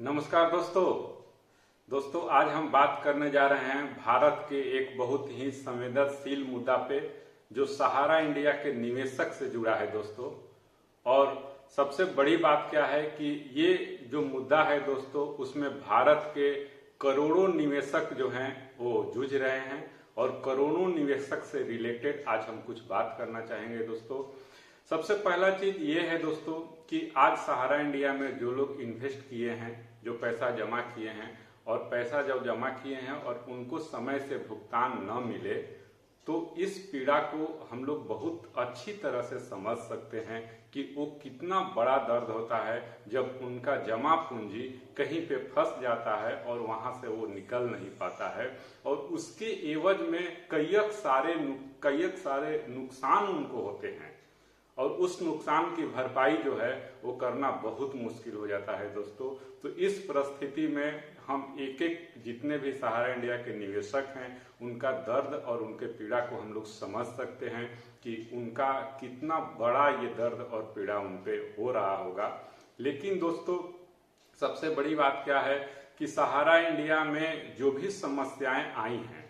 नमस्कार दोस्तों आज हम बात करने जा रहे हैं भारत के एक बहुत ही संवेदनशील मुद्दा पे जो सहारा इंडिया के निवेशक से जुड़ा है दोस्तों। और सबसे बड़ी बात क्या है कि ये जो मुद्दा है दोस्तों उसमें भारत के करोड़ों निवेशक जो हैं वो जूझ रहे हैं और करोड़ों निवेशक से रिलेटेड आज हम कुछ बात करना चाहेंगे दोस्तों। सबसे पहला चीज ये है दोस्तों कि आज सहारा इंडिया में जो लोग इन्वेस्ट किए हैं, जो पैसा जमा किए हैं और पैसा जब जमा किए हैं और उनको समय से भुगतान न मिले तो इस पीड़ा को हम लोग बहुत अच्छी तरह से समझ सकते हैं कि वो कितना बड़ा दर्द होता है जब उनका जमा पूंजी कहीं पे फंस जाता है और वहां से वो निकल नहीं पाता है और उसके एवज में कई सारे नुकसान उनको होते हैं और उस नुकसान की भरपाई जो है वो करना बहुत मुश्किल हो जाता है दोस्तों। तो इस परिस्थिति में हम एक एक जितने भी सहारा इंडिया के निवेशक हैं उनका दर्द और उनके पीड़ा को हम लोग समझ सकते हैं कि उनका कितना बड़ा ये दर्द और पीड़ा उन पे हो रहा होगा। लेकिन दोस्तों सबसे बड़ी बात क्या है कि सहारा इंडिया में जो भी समस्याएं आई हैं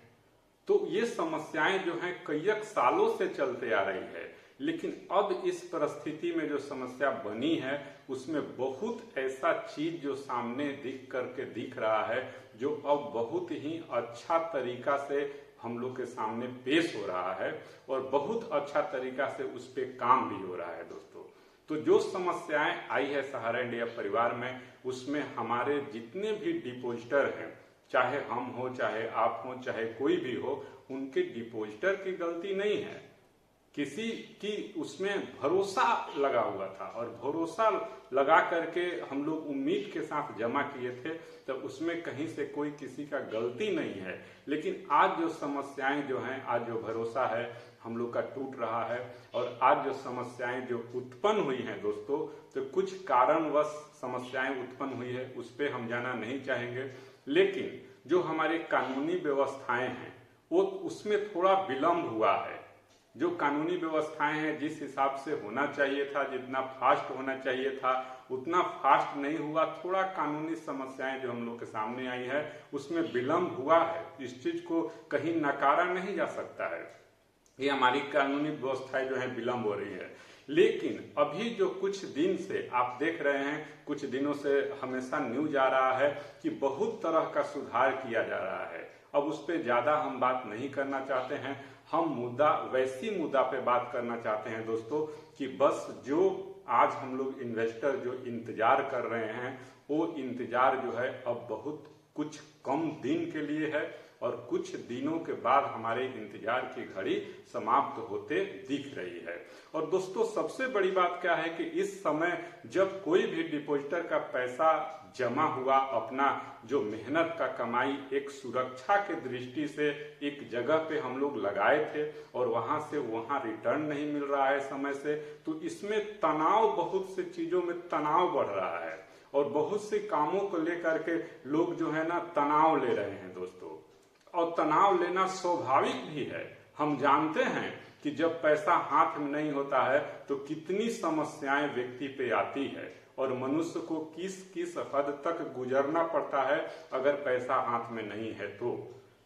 तो ये समस्याएं जो हैं कई सालों से चलते आ रही है, लेकिन अब इस परिस्थिति में जो समस्या बनी है उसमें बहुत ऐसा चीज जो सामने दिख रहा है जो अब बहुत ही अच्छा तरीका से हम लोग के सामने पेश हो रहा है और बहुत अच्छा तरीका से उस पे काम भी हो रहा है दोस्तों। तो जो समस्याएं आई है सहारा इंडिया परिवार में उसमें हमारे जितने भी डिपॉजिटर हैं, चाहे हम हो चाहे आप हो चाहे कोई भी हो, उनके डिपॉजिटर की गलती नहीं है। किसी की उसमें भरोसा लगा हुआ था और भरोसा लगा करके हम लोग उम्मीद के साथ जमा किए थे, तब उसमें कहीं से कोई किसी का गलती नहीं है। लेकिन आज जो समस्याएं जो हैं, आज जो भरोसा है हम लोग का टूट रहा है और आज जो समस्याएं जो उत्पन्न हुई हैं दोस्तों, तो कुछ कारणवश समस्याएं उत्पन्न हुई है उस पर हम जाना नहीं चाहेंगे। लेकिन जो हमारी कानूनी व्यवस्थाएं हैं वो उसमें थोड़ा विलंब हुआ है। जो कानूनी व्यवस्थाएं हैं जिस हिसाब से होना चाहिए था, जितना फास्ट होना चाहिए था उतना फास्ट नहीं हुआ। थोड़ा कानूनी समस्याएं जो हम लोग के सामने आई है उसमें विलंब हुआ है, इस चीज को कहीं नकारा नहीं जा सकता है। ये हमारी कानूनी व्यवस्थाएं जो है विलंब हो रही है। लेकिन अभी जो कुछ दिन से आप देख रहे हैं, कुछ दिनों से हमेशा न्यूज आ रहा है कि बहुत तरह का सुधार किया जा रहा है। अब उस पर ज्यादा हम बात नहीं करना चाहते हैं, हम वैसी मुद्दा पे बात करना चाहते हैं दोस्तों कि बस जो आज हम लोग इन्वेस्टर जो इंतजार कर रहे हैं वो इंतजार जो है अब बहुत कुछ कम दिन के लिए है और कुछ दिनों के बाद हमारे इंतजार की घड़ी समाप्त होते दिख रही है। और दोस्तों सबसे बड़ी बात क्या है कि इस समय जब कोई भी डिपॉजिटर का पैसा जमा हुआ, अपना जो मेहनत का कमाई एक सुरक्षा के दृष्टि से एक जगह पे हम लोग लगाए थे और वहां से वहां रिटर्न नहीं मिल रहा है समय से, तो इसमें तनाव, बहुत से चीजों में तनाव बढ़ रहा है और बहुत से कामों को लेकर के लोग जो है ना तनाव ले रहे हैं दोस्तों। और तनाव लेना स्वाभाविक भी है। हम जानते हैं कि जब पैसा हाथ में नहीं होता है तो कितनी समस्याएं व्यक्ति पे आती है और मनुष्य को किस किस हद तक गुजरना पड़ता है अगर पैसा हाथ में नहीं है तो।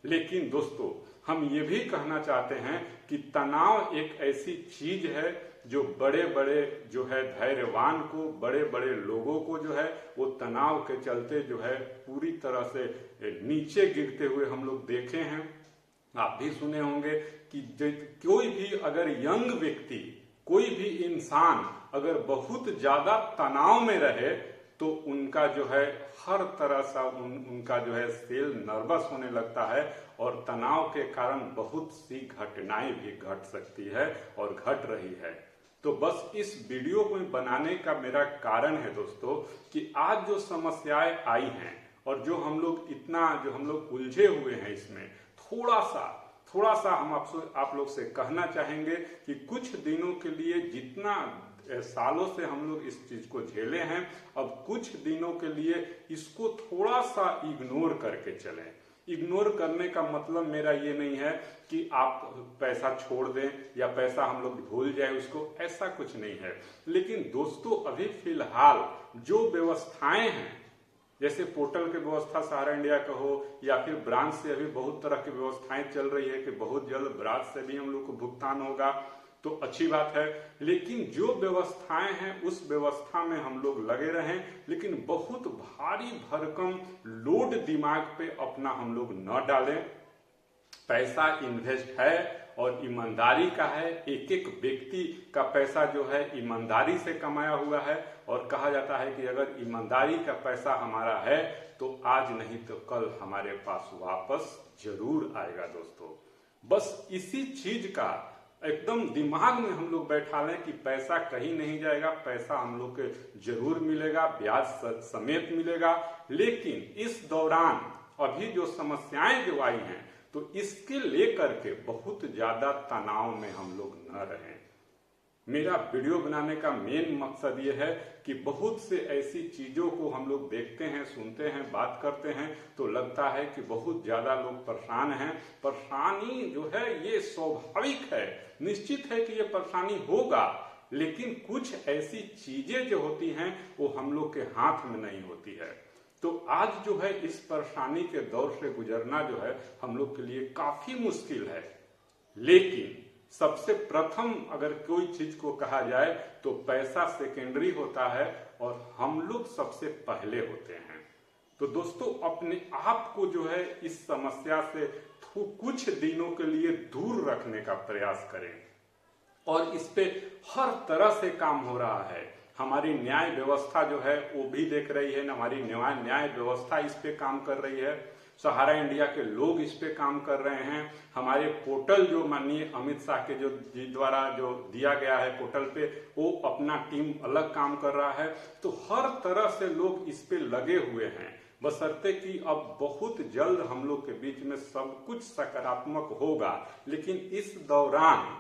लेकिन दोस्तों हम ये भी कहना चाहते हैं कि तनाव एक ऐसी चीज है जो बड़े बड़े जो है धैर्यवान को, बड़े बड़े लोगों को जो है वो तनाव के चलते जो है पूरी तरह से नीचे गिरते हुए हम लोग देखे हैं। आप भी सुने होंगे कि कोई भी अगर यंग व्यक्ति, कोई भी इंसान अगर बहुत ज्यादा तनाव में रहे तो उनका जो है हर तरह से उनका जो है सेल नर्वस होने लगता है और तनाव के कारण बहुत सी घटनाएं भी घट सकती है और घट रही है। तो बस इस वीडियो को बनाने का मेरा कारण है दोस्तों कि आज जो समस्याएं आई हैं और जो हम लोग उलझे हुए हैं इसमें थोड़ा सा हम आप लोग से कहना चाहेंगे कि कुछ दिनों के लिए जितना सालों से हम लोग इस चीज को झेले हैं, अब कुछ दिनों के लिए इसको थोड़ा सा इग्नोर करके चलें। इग्नोर करने का मतलब मेरा ये नहीं है कि आप पैसा छोड़ दें या पैसा हम लोग भूल जाए उसको, ऐसा कुछ नहीं है। लेकिन दोस्तों अभी फिलहाल जो व्यवस्थाएं हैं जैसे पोर्टल की व्यवस्था सहारा इंडिया का हो या फिर ब्रांच से अभी बहुत तरह की व्यवस्थाएं चल रही है कि बहुत जल्द ब्रांच से भी हम लोग को भुगतान होगा, तो अच्छी बात है। लेकिन जो व्यवस्थाएं हैं उस व्यवस्था में हम लोग लगे रहें, लेकिन बहुत भारी भरकम लोड दिमाग पे अपना हम लोग न डालें। पैसा इन्वेस्ट है और ईमानदारी का है, एक एक व्यक्ति का पैसा जो है ईमानदारी से कमाया हुआ है, और कहा जाता है कि अगर ईमानदारी का पैसा हमारा है तो आज नहीं तो कल हमारे पास वापस जरूर आएगा दोस्तों। बस इसी चीज का एकदम दिमाग में हम लोग बैठा लें कि पैसा कहीं नहीं जाएगा, पैसा हम लोग के जरूर मिलेगा, ब्याज समेत मिलेगा। लेकिन इस दौरान अभी जो समस्याएं जो आई हैं तो इसके लेकर के बहुत ज्यादा तनाव में हम लोग न रहें। मेरा वीडियो बनाने का मेन मकसद ये है कि बहुत से ऐसी चीजों को हम लोग देखते हैं, सुनते हैं, बात करते हैं तो लगता है कि बहुत ज्यादा लोग परेशान हैं। परेशानी जो है ये स्वाभाविक है, निश्चित है कि ये परेशानी होगा, लेकिन कुछ ऐसी चीजें जो होती हैं वो हम लोग के हाथ में नहीं होती है। तो आज जो है इस परेशानी के दौर से गुजरना जो है हम लोग के लिए काफी मुश्किल है। लेकिन सबसे प्रथम अगर कोई चीज को कहा जाए तो पैसा सेकेंडरी होता है और हम लोग सबसे पहले होते हैं। तो दोस्तों अपने आप को जो है इस समस्या से कुछ दिनों के लिए दूर रखने का प्रयास करें, और इस पे हर तरह से काम हो रहा है। हमारी न्याय व्यवस्था जो है वो भी देख रही है, हमारी न्याय व्यवस्था इस पे काम कर रही है, सहारा इंडिया के लोग इस पे काम कर रहे हैं। हमारे पोर्टल जो माननीय अमित शाह के जो द्वारा जो दिया गया है पोर्टल पे, वो अपना टीम अलग काम कर रहा है। तो हर तरह से लोग इस पे लगे हुए हैं, बशर्ते कि अब बहुत जल्द हम लोग के बीच में सब कुछ सकारात्मक होगा। लेकिन इस दौरान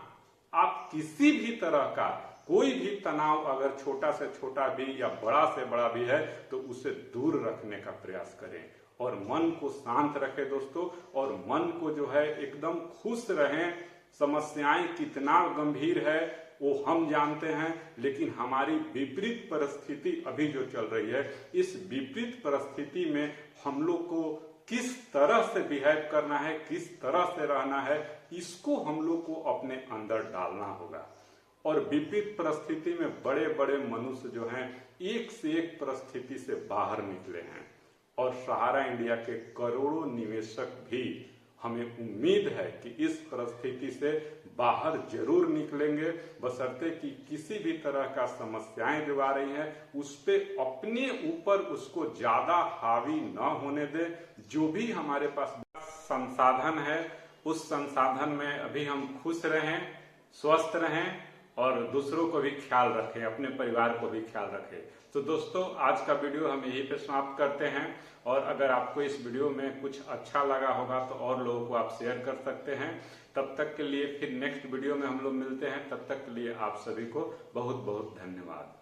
आप किसी भी तरह का कोई भी तनाव अगर छोटा से छोटा भी या बड़ा से बड़ा भी है तो उसे दूर रखने का प्रयास करें और मन को शांत रखें दोस्तों, और मन को जो है एकदम खुश रहें। समस्याएं कितना गंभीर है वो हम जानते हैं, लेकिन हमारी विपरीत परिस्थिति अभी जो चल रही है, इस विपरीत परिस्थिति में हम लोग को किस तरह से बिहेव करना है, किस तरह से रहना है, इसको हम लोग को अपने अंदर डालना होगा। और विपरीत परिस्थिति में बड़े बड़े मनुष्य जो हैं एक से एक परिस्थिति से बाहर निकले हैं, और सहारा इंडिया के करोड़ों निवेशक भी हमें उम्मीद है कि इस परिस्थिति से बाहर जरूर निकलेंगे, बशर्ते कि किसी भी तरह का समस्याएं जो आ रही हैं उस पे अपने ऊपर उसको ज्यादा हावी न होने दे। जो भी हमारे पास संसाधन है उस संसाधन में अभी हम खुश रहें, स्वस्थ रहें और दूसरों को भी ख्याल रखें, अपने परिवार को भी ख्याल रखें। तो दोस्तों आज का वीडियो हम यहीं पे समाप्त करते हैं, और अगर आपको इस वीडियो में कुछ अच्छा लगा होगा तो और लोगों को आप शेयर कर सकते हैं। तब तक के लिए फिर नेक्स्ट वीडियो में हम लोग मिलते हैं, तब तक के लिए आप सभी को बहुत बहुत धन्यवाद।